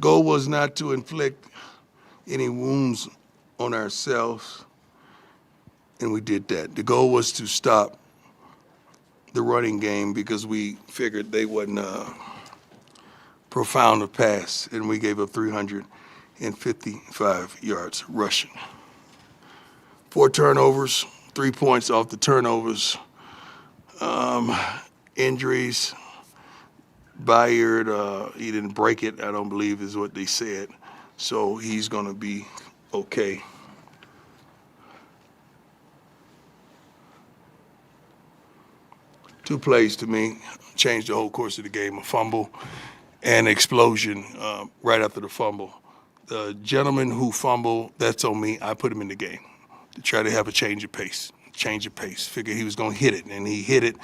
goal was not to inflict any wounds on ourselves, and we did that. The goal was to stop the running game because we figured they wasn't profound of pass, and we gave up 355 yards rushing. 4 turnovers, 3 points off the turnovers. Injuries. Bayard, he didn't break it, I don't believe is what they said. So he's going to be okay. Two plays to me changed the whole course of the game, a fumble and explosion right after the fumble. The gentleman who fumbled, that's on me. I put him in the game to try to have a change of pace. Figured he was going to hit it, and he hit it,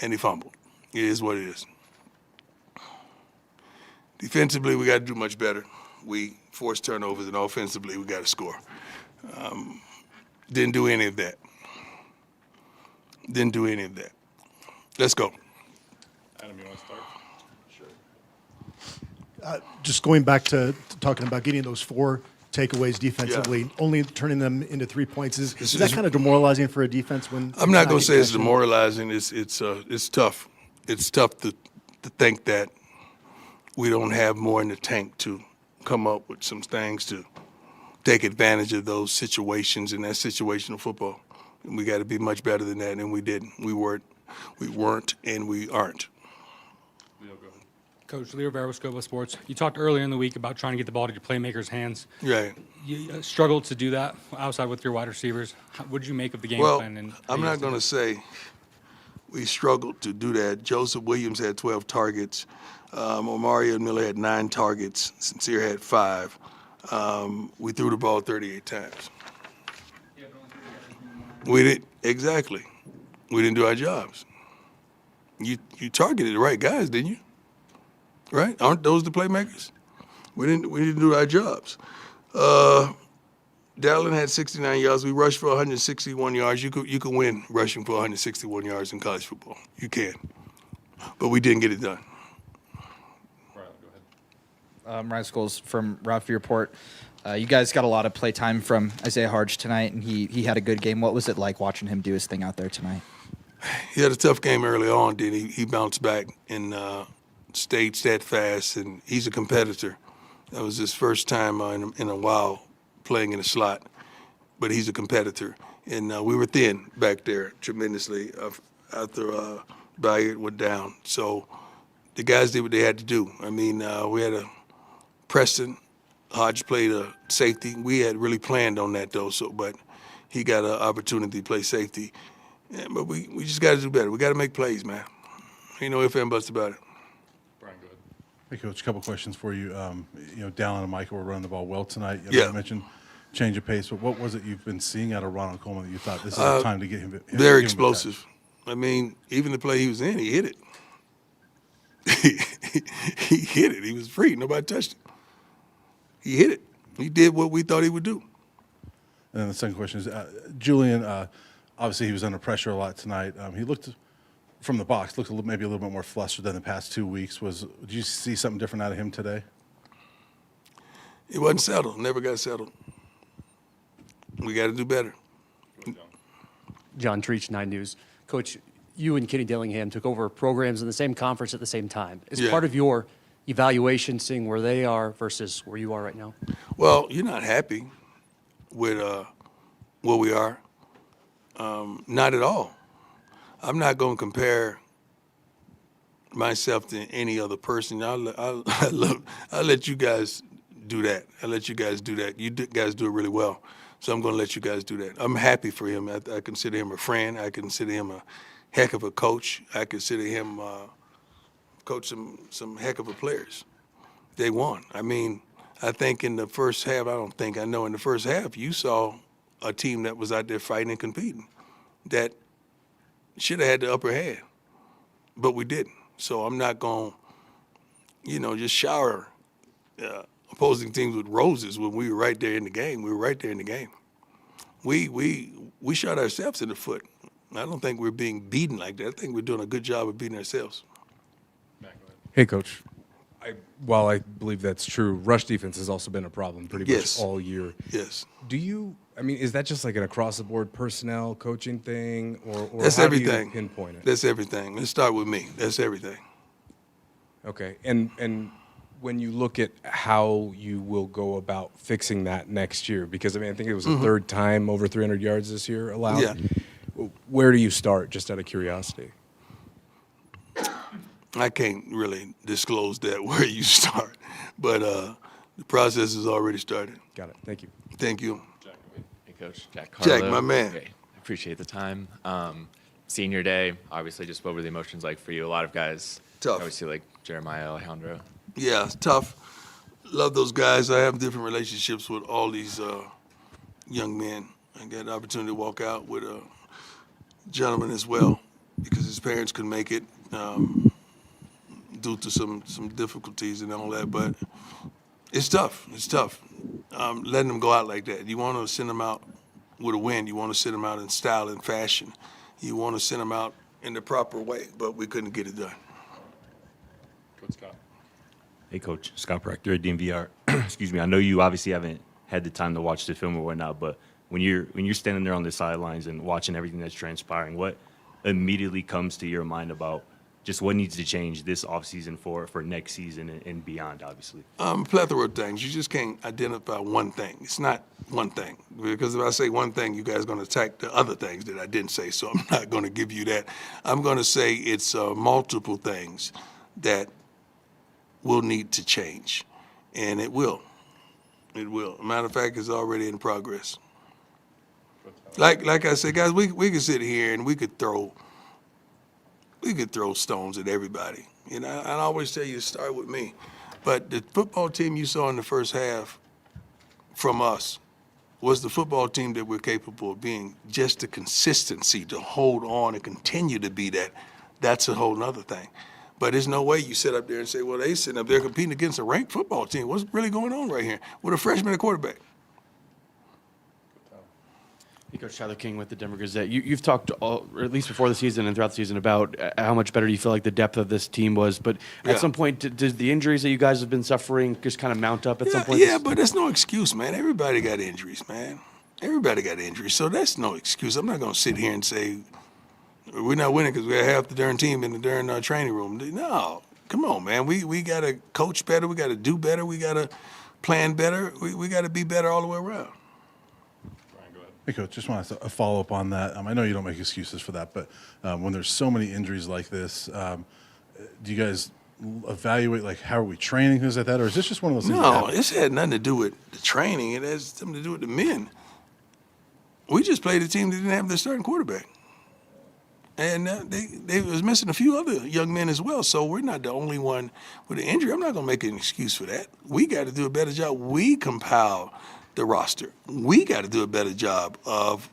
and he fumbled. It is what it is. Defensively, we got to do much better. We forced turnovers, and offensively, we got to score. Didn't do any of that. Let's go. Adam, you want to start? Sure. Just going back to talking about getting those 4 takeaways defensively, only turning them into 3 points. Is that kind of demoralizing for a defense when I'm not going to say it's demoralizing. It's tough. It's tough to think that we don't have more in the tank to come up with some things to take advantage of those situations, and that's situational football. And we got to be much better than that, and we didn't. We weren't, and we aren't. Leo, go ahead. Coach Leo Veroscova Sports. You talked earlier in the week about trying to get the ball to your playmakers' hands. Right. You struggled to do that outside with your wide receivers. What did you make of the game plan? And I'm not going to say we struggled to do that. Joseph Williams had 12 targets. Omario Miller had 9 targets. Sincere had 5. We threw the ball 38 times. We didn't exactly. We didn't do our jobs. You targeted the right guys, didn't you? Right? Aren't those the playmakers? We didn't do our jobs. Dallin had 69 yards. We rushed for 161 yards. You could win rushing for 161 yards in college football. You can, but we didn't get it done. Ryan Scholes from Route View Report. You guys got a lot of play time from Isaiah Harge tonight, and he had a good game. What was it like watching him do his thing out there tonight? He had a tough game early on, didn't he? He bounced back and stayed steadfast, and he's a competitor. That was his first time in a while playing in the slot, but he's a competitor. And we were thin back there tremendously after Bayard went down. So the guys did what they had to do. I mean, we had a Preston. Hodge played a safety. We had really planned on that, though, but he got an opportunity to play safety. Yeah, but we just got to do better. We got to make plays, man. Ain't no ifs and buts about it. Brian, go ahead. Hey, Coach, a couple questions for you. Dallin and Michael were running the ball well tonight. Yeah. You mentioned change of pace, but what was it you've been seeing out of Ronald Coleman that you thought this is the time to get him? They're explosive. I mean, even the play he was in, he hit it. He hit it. He was free. Nobody touched him. He hit it. He did what we thought he would do. And then the second question is, Julian, obviously he was under pressure a lot tonight. He looked, from the box, maybe a little bit more flustered than the past 2 weeks. Did you see something different out of him today? He wasn't settled. Never got settled. We got to do better. John Treach, 9 News. Coach, you and Kenny Dillingham took over programs in the same conference at the same time. Is part of your evaluation seeing where they are versus where you are right now? Well, you're not happy with where we are. Not at all. I'm not going to compare myself to any other person. I'll let you guys do that. You guys do it really well. So I'm going to let you guys do that. I'm happy for him. I consider him a friend. I consider him a heck of a coach. I consider him coach some heck of a players. They won. I mean, I think in the first half, I know in the first half, you saw a team that was out there fighting and competing that should have had the upper hand, but we didn't. So I'm not going to, just shower opposing teams with roses when we were right there in the game. We shot ourselves in the foot. I don't think we're being beaten like that. I think we're doing a good job of beating ourselves. Matt, go ahead. Hey, Coach. While I believe that's true, rush defense has also been a problem pretty Yes. much all year. Yes. Is that just like an across-the-board personnel coaching thing, or That's how everything. do you pinpoint it? That's everything. Let's start with me. That's everything. Okay, and when you look at how you will go about fixing that next year, because I think it was the third time over 300 yards this year allowed. Yeah. Where do you start, just out of curiosity? I can't really disclose that where you start, but the process has already started. Got it. Thank you. Thank you. Hey, Coach. Jack Jack, Carlo. my man. Hey, appreciate the time. Senior day, obviously, just what were the emotions like for you? A lot of guys, Tough. obviously, like Jeremiah, Alejandro. Yeah, it's tough. Love those guys. I have different relationships with all these young men. I got the opportunity to walk out with a gentleman as well because his parents couldn't make it due to some difficulties and all that. But it's tough. It's tough letting them go out like that. You want to send them out with a win. You want to send them out in style and fashion. You want to send them out in the proper way, but we couldn't get it done. Coach Scott. Hey, Coach. Scott Proctor at DMVR. Excuse me. I know you obviously haven't had the time to watch the film or whatnot, but when you're standing there on the sidelines and watching everything that's transpiring, what immediately comes to your mind about just what needs to change this offseason for next season and beyond, obviously? A plethora of things. You just can't identify one thing. It's not one thing. Because if I say one thing, you guys are going to attack the other things that I didn't say, so I'm not going to give you that. I'm going to say it's multiple things that will need to change, and it will. It will. Matter of fact, it's already in progress. Like I said, guys, we could sit here and we could throw stones at everybody. You know, I always tell you to start with me. But the football team you saw in the first half from us was the football team that we're capable of being. Just the consistency to hold on and continue to be that. That's a whole nother thing. But there's no way you sit up there and say, well, they sitting up there competing against a ranked football team. What's really going on right here with a freshman at quarterback? Hey, Coach Tyler King with the Denver Gazette. You've talked, or at least before the season and throughout the season, about how much better you feel like the depth of this team was. But at some point, did the injuries that you guys have been suffering just kind of mount up at some point? Yeah, but that's no excuse, man. Everybody got injuries, man. Everybody got injuries, so that's no excuse. I'm not going to sit here and say we're not winning because we have half the darn team in the darn training room. No, come on, man. We got to coach better. We got to do better. We got to plan better. We got to be better all the way around. Hey, Coach, just want to follow up on that. I know you don't make excuses for that, but when there's so many injuries like this, do you guys evaluate, like, how are we training, things like that, or is this just one of those things? No, this had nothing to do with the training. It has something to do with the men. We just played a team that didn't have their starting quarterback. And they was missing a few other young men as well, so we're not the only one with an injury. I'm not going to make an excuse for that. We got to do a better job. We compile the roster. We got to do a better job of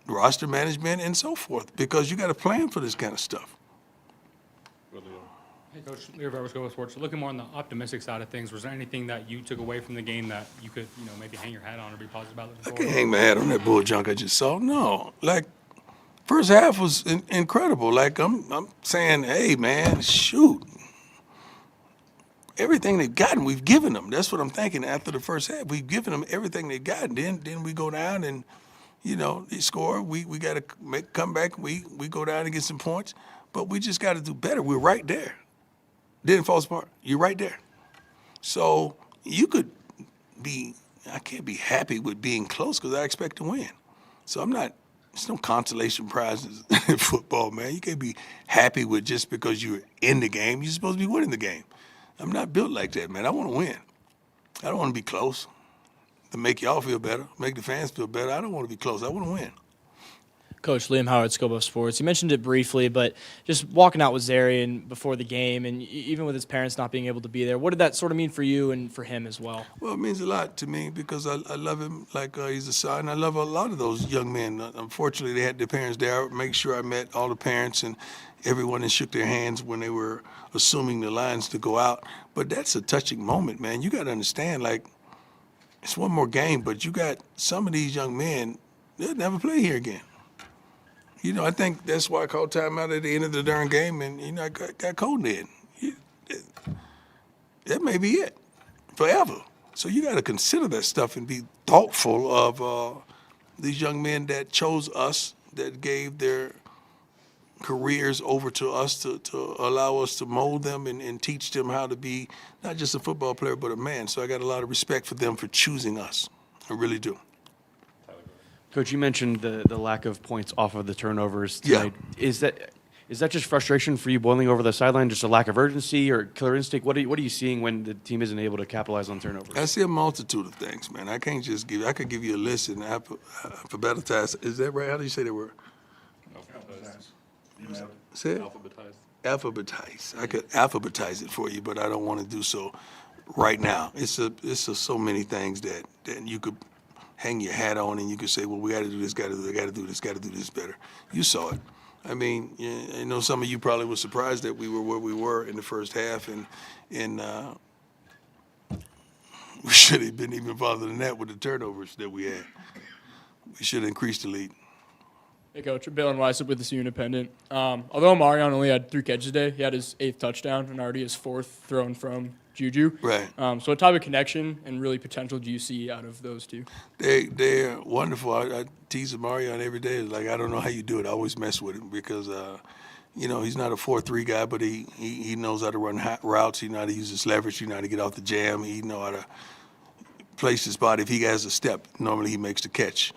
roster management and so forth because you got to plan for this kind of stuff. Hey, Coach, Leo Verbo Sports. Looking more on the optimistic side of things, was there anything that you took away from the game that you could, maybe hang your hat on or be positive about? I can't hang my hat on that bull junk I just saw. No, like first half was incredible. Like I'm saying, hey man, shoot. Everything they've gotten, we've given them. That's what I'm thinking after the first half. We've given them everything they've gotten. Then we go down and, they score. We got to come back. We go down and get some points. But we just got to do better. We're right there. Didn't fall apart. You're right there. So you could I can't be happy with being close because I expect to win. So there's no consolation prizes in football, man. You can't be happy with just because you're in the game. You're supposed to be winning the game. I'm not built like that, man. I want to win. I don't want to be close to make y'all feel better, make the fans feel better. I don't want to be close. I want to win. Coach Liam Howard, Scope of Sports. You mentioned it briefly, but just walking out with Zarian before the game and even with his parents not being able to be there, what did that sort of mean for you and for him as well? Well, it means a lot to me because I love him like he's a son. I love a lot of those young men. Unfortunately, they had their parents there. I make sure I met all the parents and everyone and shook their hands when they were assuming the lines to go out. But that's a touching moment, man. You got to understand, like, it's one more game, but you got some of these young men, they'll never play here again. I think that's why I called timeout at the end of the darn game, and, I got cold in. that may be it forever. So you got to consider that stuff and be thoughtful of these young men that chose us, that gave their careers over to us to allow us to mold them and teach them how to be not just a football player but a man. So I got a lot of respect for them for choosing us. I really do. Coach, you mentioned the lack of points off of the turnovers tonight. Yeah. Is that just frustration for you boiling over the sideline, just a lack of urgency or killer instinct? What are you seeing when the team isn't able to capitalize on turnovers? I see a multitude of things, man. I can't just I could give you a list and alphabetize. Is that right? How do you say that word? Say it? Alphabetize. I could alphabetize it for you, but I don't want to do so right now. It's so many things that you could hang your hat on and you could say, well, we got to do this, got to do that, got to do this, got to do this better. You saw it. I mean, I know some of you probably were surprised that we were where we were in the first half, and we should have been even farther than that with the turnovers that we had. We should have increased the lead. Hey, Coach. Bill Weissop with the Independent. Although Marion only had 3 catches today, he had his 8th touchdown and already his 4th thrown from Juju. Right. So what type of connection and really potential do you see out of those two? They're wonderful. I tease Marion every day. It's like, I don't know how you do it. I always mess with him because, he's not a 4-3 guy, but he knows how to run routes. He knows how to use his leverage. He knows how to get off the jam. He knows how to place his body. If he has a step, normally he makes the catch.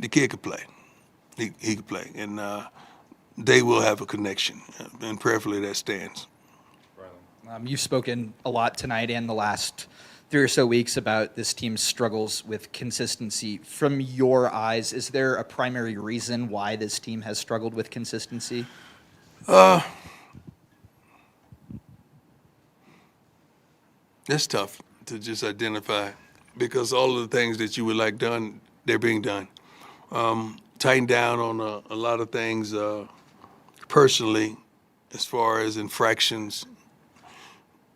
The kid could play. He could play. And they will have a connection. And prayerfully that stands. You've spoken a lot tonight and the last 3 or so weeks about this team's struggles with consistency. From your eyes, is there a primary reason why this team has struggled with consistency? That's tough to just identify because all of the things that you would like done, they're being done. Tighten down on a lot of things personally as far as infractions,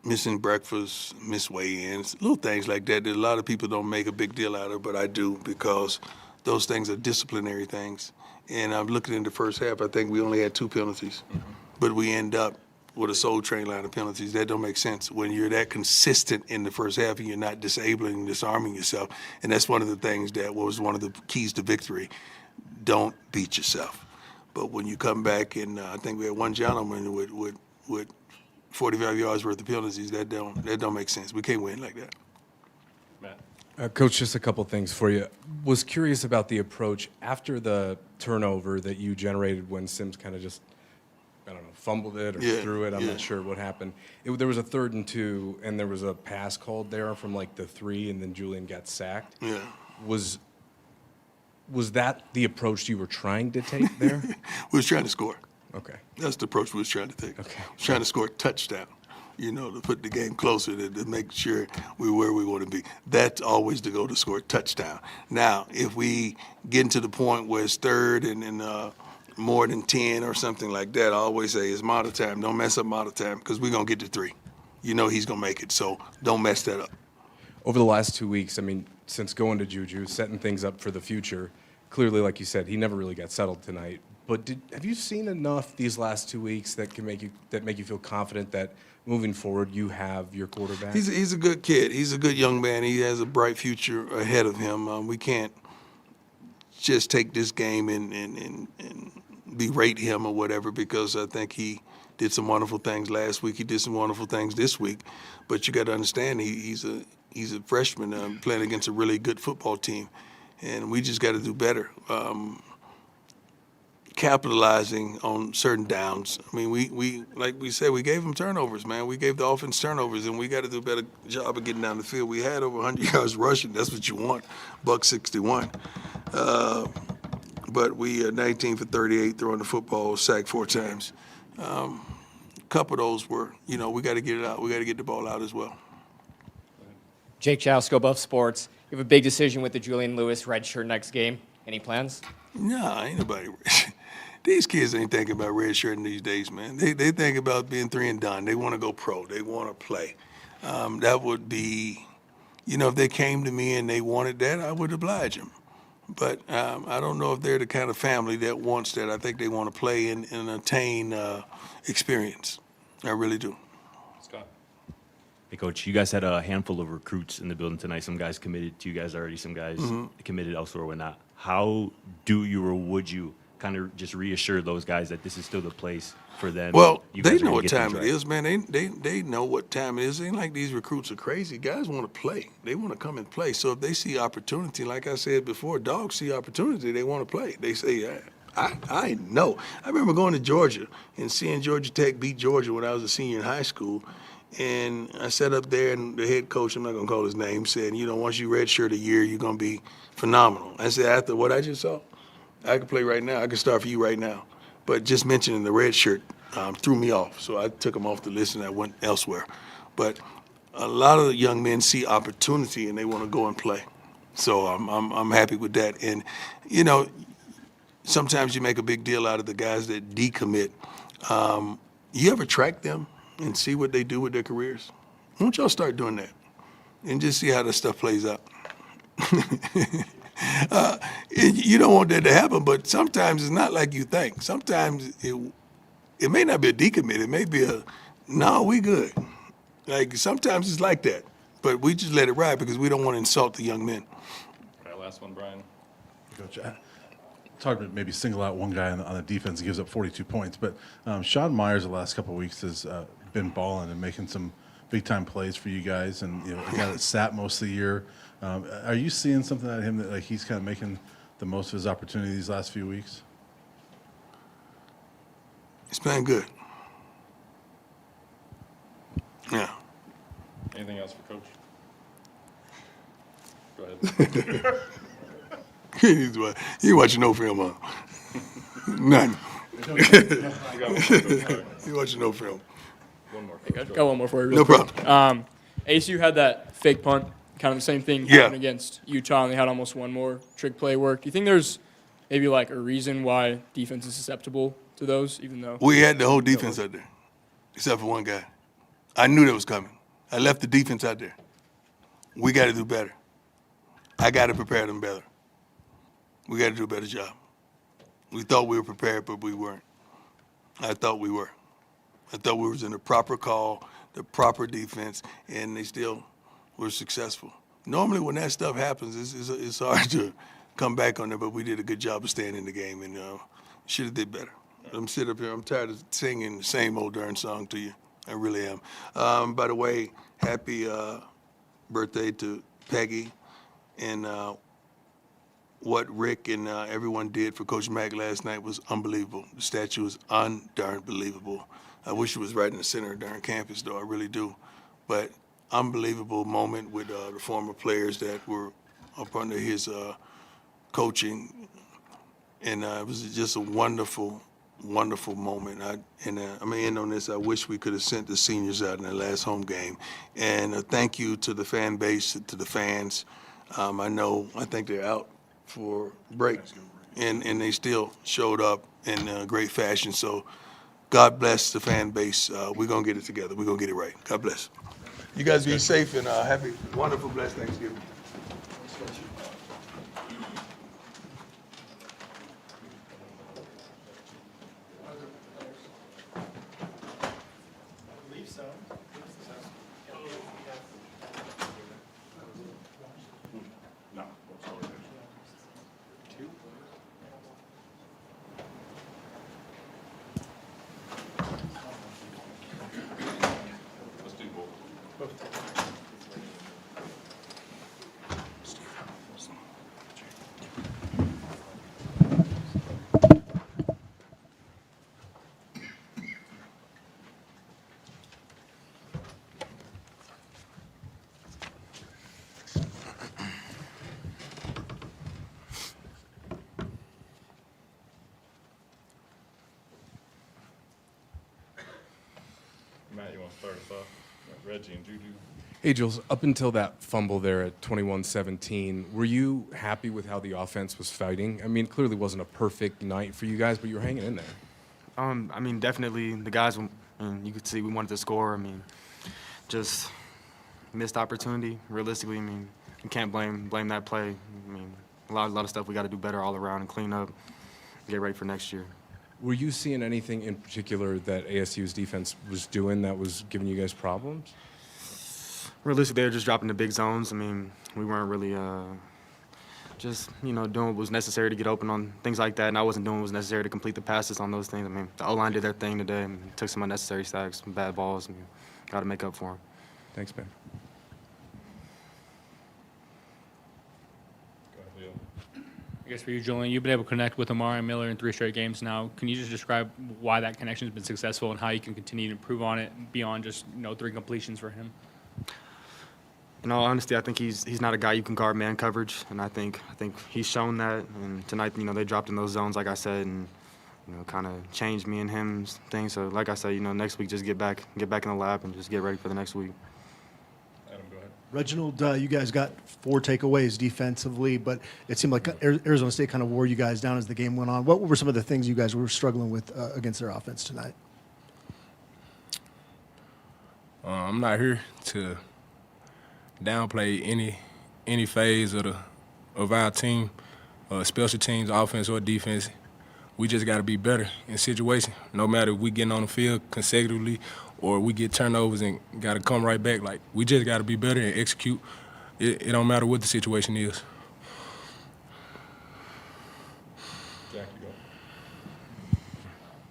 missing breakfast, missed weigh-ins, little things like that a lot of people don't make a big deal out of, but I do because those things are disciplinary things. And I'm looking in the first half, I think we only had 2 penalties, but we end up with a Soul Train line of penalties. That don't make sense when you're that consistent in the first half and you're not disabling and disarming yourself. And that's one of the things that was one of the keys to victory. Don't beat yourself. But when you come back, and I think we had one gentleman with 45 yards worth of penalties, that don't make sense. We can't win like that. Matt. Coach, just a couple things for you. Was curious about the approach after the turnover that you generated when Sims kind of just, fumbled it or threw it. I'm not sure what happened. There was a 3rd and 2, and there was a pass called there from like the 3, and then Julian got sacked. Yeah. Was that the approach you were trying to take there? We was trying to score. Okay. That's the approach we was trying to take. Okay. Trying to score a touchdown, to put the game closer, to make sure we're where we want to be. That's always the goal, to score a touchdown. Now, if we get to the point where it's 3rd and more than 10 or something like that, I always say it's model time. Don't mess up model time because we're going to get to 3. He's going to make it, so don't mess that up. Over the last 2 weeks, since going to Juju, setting things up for the future, clearly, like you said, he never really got settled tonight. But have you seen enough these last 2 weeks that make you feel confident that moving forward you have your quarterback? He's a good kid. He's a good young man. He has a bright future ahead of him. We can't just take this game and berate him or whatever because I think he did some wonderful things last week. He did some wonderful things this week. But you got to understand he's a freshman playing against a really good football team, and we just got to do better. Capitalizing on certain downs. We like we said, we gave them turnovers, man. We gave the offense turnovers, and we got to do a better job of getting down the field. We had over 100 yards rushing. That's what you want, $161. But we 19 for 38 throwing the football, sacked 4 times. A couple of those were, we got to get it out. We got to get the ball out as well. Jake Chowsko, Buff Sports. You have a big decision with the Julian Lewis red shirt next game. Any plans? No, ain't nobody. These kids ain't thinking about red shirting these days, man. They think about being 3 and done. They want to go pro. They want to play. That would be, if they came to me and they wanted that, I would oblige them. But I don't know if they're the kind of family that wants that. I think they want to play and attain experience. I really do. Scott. Hey, Coach, you guys had a handful of recruits in the building tonight. Some guys committed to you guys already, some guys committed elsewhere or not. How do you or would you kind of just reassure those guys that this is still the place for them? Well, You they guys are know gonna what get time things it right. is, man. They know what time it is. It ain't like these recruits are crazy. Guys want to play. They want to come and play. So if they see opportunity, like I said before, dogs see opportunity, they want to play. They say, I know. I remember going to Georgia and seeing Georgia Tech beat Georgia when I was a senior in high school. And I sat up there, and the head coach, I'm not going to call his name, said, once you redshirt a year, you're going to be phenomenal. I said, after what I just saw, I can play right now. I can start for you right now. But just mentioning the red shirt threw me off. So I took him off the list and I went elsewhere. But a lot of the young men see opportunity and they want to go and play. So I'm happy with that. And, sometimes you make a big deal out of the guys that decommit. You ever track them and see what they do with their careers? Why don't y'all start doing that and just see how this stuff plays out? You don't want that to happen, but sometimes it's not like you think. Sometimes it may not be a decommit. It may be no, we good. Like sometimes it's like that, but we just let it ride because we don't want to insult the young men. All right, last one, Brian. Coach, it's hard to maybe single out one guy on the defense who gives up 42 points, but Sean Myers the last couple of weeks has been balling and making some big-time plays for you guys, and a guy that sat most of the year. Are you seeing something out of him that like he's kind of making the most of his opportunity these last few weeks? He's playing good. Yeah. Anything else for Coach? Go ahead. You watching no film, huh? None. I got one more, Coach. Sorry. You watching no film. One more. Hey, Coach. got one more for you. Real No quick. problem. ASU had that fake punt, kind of the same thing Yeah. happened against Utah, and they had almost one more trick play work. Do you think there's maybe like a reason why defense is susceptible to those, even though We had the whole defense out there, except for one guy. I knew that was coming. I left the defense out there. We got to do better. I got to prepare them better. We got to do a better job. We thought we were prepared, but we weren't. I thought we were. I thought we was in the proper call, the proper defense, and they still were successful. Normally when that stuff happens, it's hard to come back on it, but we did a good job of staying in the game and should have did better. I'm sitting up here, I'm tired of singing the same old darn song to you. I really am. By the way, happy birthday to Peggy, and what Rick and everyone did for Coach Mack last night was unbelievable. The statue was darn believable. I wish it was right in the center of darn campus, though. I really do. But unbelievable moment with the former players that were up under his coaching, and it was just a wonderful moment. I'm gonna end on this. I wish we could have sent the seniors out in their last home game, and thank you to the fan base, to the fans. I think they're out for break, and they still showed up in great fashion. So God bless the fan base. We're going to get it together. We're going to get it right. God bless. You guys be safe and happy, wonderful, blessed Thanksgiving. Let's do both. Matt, you want to start us off? Reggie and Juju. Hey, Jules, up until that fumble there at 21-17, were you happy with how the offense was fighting? I mean, it clearly wasn't a perfect night for you guys, but you were hanging in there. I mean, definitely the guys, you could see we wanted to score. I mean, just missed opportunity. Realistically, I mean, you can't blame that play. I mean, a lot of stuff we got to do better all around and clean up, get ready for next year. Were you seeing anything in particular that ASU's defense was doing that was giving you guys problems? realistically, they were just dropping the big zones. I mean, we weren't really just, doing what was necessary to get open on things like that, and I wasn't doing what was necessary to complete the passes on those things. I mean, the O-line did their thing today and took some unnecessary sacks, some bad balls, and got to make up for them. Thanks, man. I guess for you, Julian, you've been able to connect with Amari and Miller in 3 straight games now. Can you just describe why that connection has been successful and how you can continue to improve on it beyond just 3 completions for him? In all honesty, I think he's not a guy you can guard man coverage, and I think he's shown that. And tonight, they dropped in those zones, like I said, and kind of changed me and him's thing. So, like I said, next week just get back in the lab and just get ready for the next week. Adam, go ahead. Reginald, you guys got 4 takeaways defensively, but it seemed like Arizona State kind of wore you guys down as the game went on. What were some of the things you guys were struggling with against their offense tonight? I'm not here to downplay any phase of our team, special teams, offense or defense. We just got to be better in situations. No matter if we getting on the field consecutively or we get turnovers and got to come right back. Like, we just got to be better and execute. It don't matter what the situation is. Jack, you go.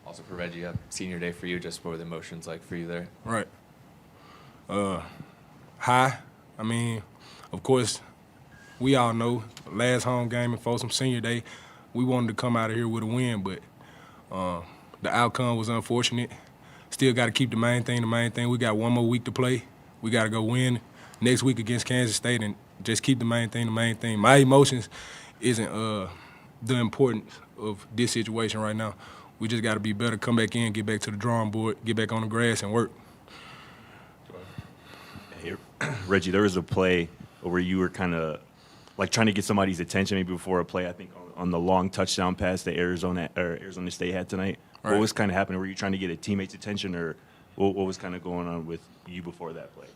Also for Reggie, senior day for you. Just what were the emotions like for you there? Right. High. I mean, of course, we all know last home game in Folsom Senior Day, we wanted to come out of here with a win, but the outcome was unfortunate. Still got to keep the main thing. We got 1 more week to play. We got to go win next week against Kansas State and just keep the main thing. My emotions isn't the importance of this situation right now. We just got to be better, come back in, get back to the drawing board, get back on the grass and work. Hey, Reggie, there was a play where you were kind of like trying to get somebody's attention maybe before a play, I think on the long touchdown pass that Arizona State had tonight. Right. What was kind of happening? Were you trying to get a teammate's attention, or what was kind of going on with you before that play?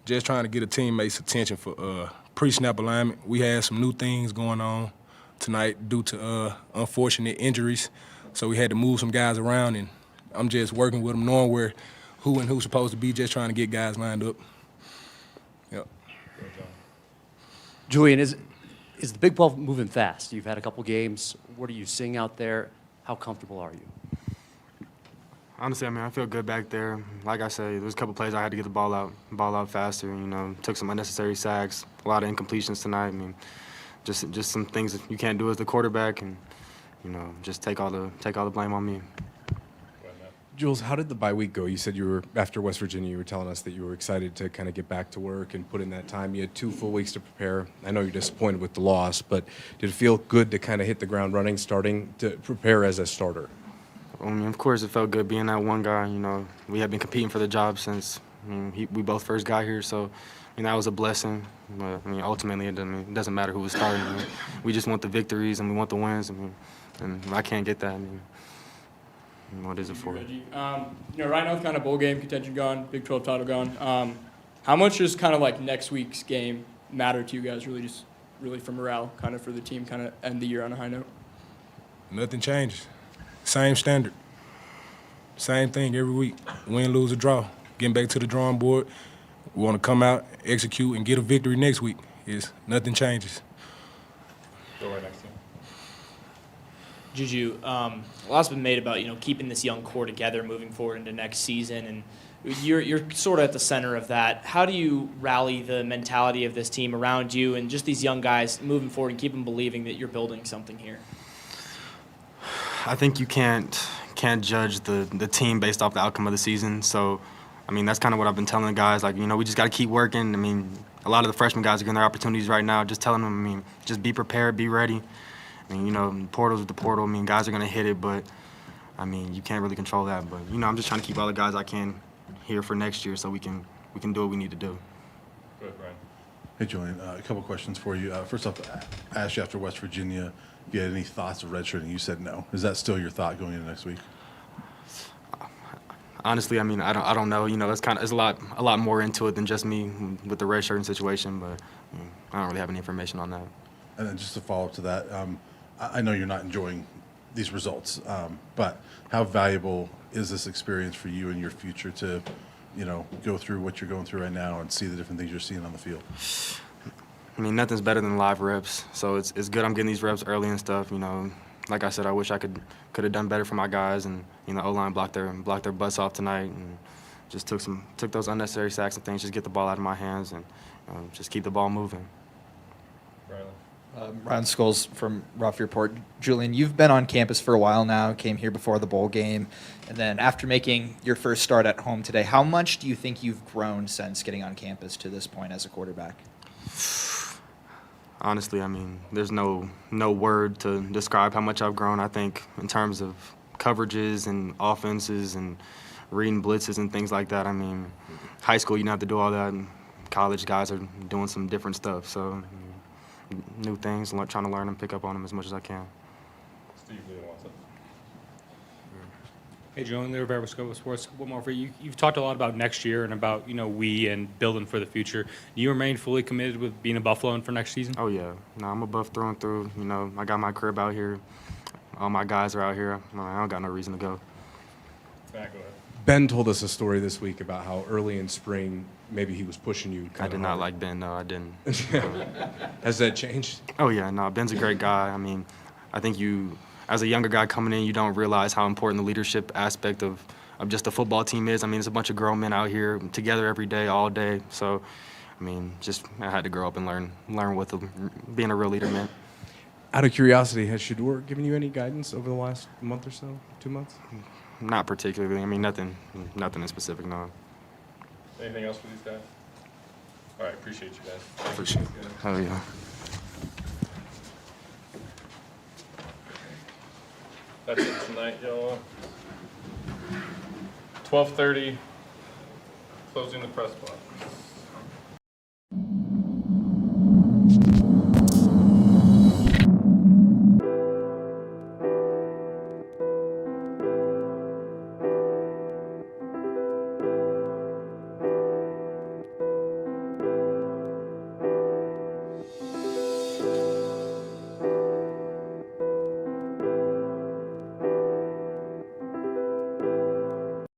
Just trying to get a teammate's attention for pre-snap alignment. We had some new things going on tonight due to unfortunate injuries, so we had to move some guys around, and I'm just working with them, knowing who's supposed to be, just trying to get guys lined up. Yep. Julian, is the Big 12 moving fast? You've had a couple games. What are you seeing out there? How comfortable are you? Honestly, I mean, I feel good back there. Like I said, there was a couple plays I had to get the ball out faster. Took some unnecessary sacks, a lot of incompletions tonight. I mean, just some things that you can't do as the quarterback, and just take all the blame on me. Jules, how did the bye week go? You said you were, after West Virginia, you were telling us that you were excited to kind of get back to work and put in that time. You had 2 full weeks to prepare. I know you're disappointed with the loss, but did it feel good to kind of hit the ground running, starting to prepare as a starter? I mean, of course, it felt good being that one guy. We had been competing for the job since we both first got here, so that was a blessing. But ultimately, it doesn't matter who was starting. We just want the victories and we want the wins. And I can't get that. What is it for? Reggie, right now with kind of bowl game contention gone, Big 12 title gone. How much does kind of like next week's game matter to you guys? Really for morale, kind of for the team, kind of end the year on a high note. Nothing changes. Same standard. Same thing every week. Win, lose, or draw. Getting back to the drawing board. We want to come out, execute, and get a victory next week. Nothing changes. Go right next to him. Juju, a lot's been made about keeping this young core together moving forward into next season, and you're sort of at the center of that. How do you rally the mentality of this team around you and just these young guys moving forward and keep them believing that you're building something here? I think you can't judge the team based off the outcome of the season. So, that's kind of what I've been telling the guys. Like, we just got to keep working. A lot of the freshman guys are getting their opportunities right now. Just telling them, just be prepared, be ready. Portals with the portal. Guys are going to hit it, but, you can't really control that. But, I'm just trying to keep all the guys I can here for next year so we can do what we need to do. Go ahead, Brian. Hey, Julian, a couple questions for you. First off, I asked you after West Virginia if you had any thoughts of redshirting. You said no. Is that still your thought going into next week? Honestly, I don't know. There's a lot more into it than just me with the redshirting situation, but I don't really have any information on that. And then just to follow up to that, I know you're not enjoying these results, but how valuable is this experience for you in your future to go through what you're going through right now and see the different things you're seeing on the field? I mean, nothing's better than live reps. So it's good I'm getting these reps early and stuff. Like I said, I wish I could have done better for my guys, and O-line blocked their butts off tonight, and just took those unnecessary sacks and things. Just get the ball out of my hands and just keep the ball moving. Ryan Scholes from Rough Report. Julian, you've been on campus for a while now, came here before the bowl game, and then after making your first start at home today, how much do you think you've grown since getting on campus to this point as a quarterback? Honestly, I mean, there's no word to describe how much I've grown. I think in terms of coverages and offenses and reading blitzes and things like that, I mean, high school you don't have to do all that, and college guys are doing some different stuff. So new things, trying to learn and pick up on them as much as I can. Steve really wants it. Hey, Julian, Lear with Scope Sports. One more for you. You've talked a lot about next year and about, we and building for the future. Do you remain fully committed with being a Buffaloan for next season? Oh, yeah. No, I'm a Buff through and through. I got my crib out here. All my guys are out here. I don't got no reason to go. Matt, go ahead. Ben told us a story this week about how early in spring maybe he was pushing you. I did not like Ben. No, I didn't. Has that changed? Oh, yeah. No, Ben's a great guy. I mean, I think as a younger guy coming in, you don't realize how important the leadership aspect of just a football team is. I mean, it's a bunch of grown men out here together every day, all day. So, I mean, I had to grow up and learn with being a real leader, man. Out of curiosity, has Shador given you any guidance over the last month or so, 2 months? Not particularly. I mean, nothing in specific, no. Anything else for these guys? All right, appreciate you guys. For sure. Hell yeah. That's it tonight, y'all. 12:30, closing the press box.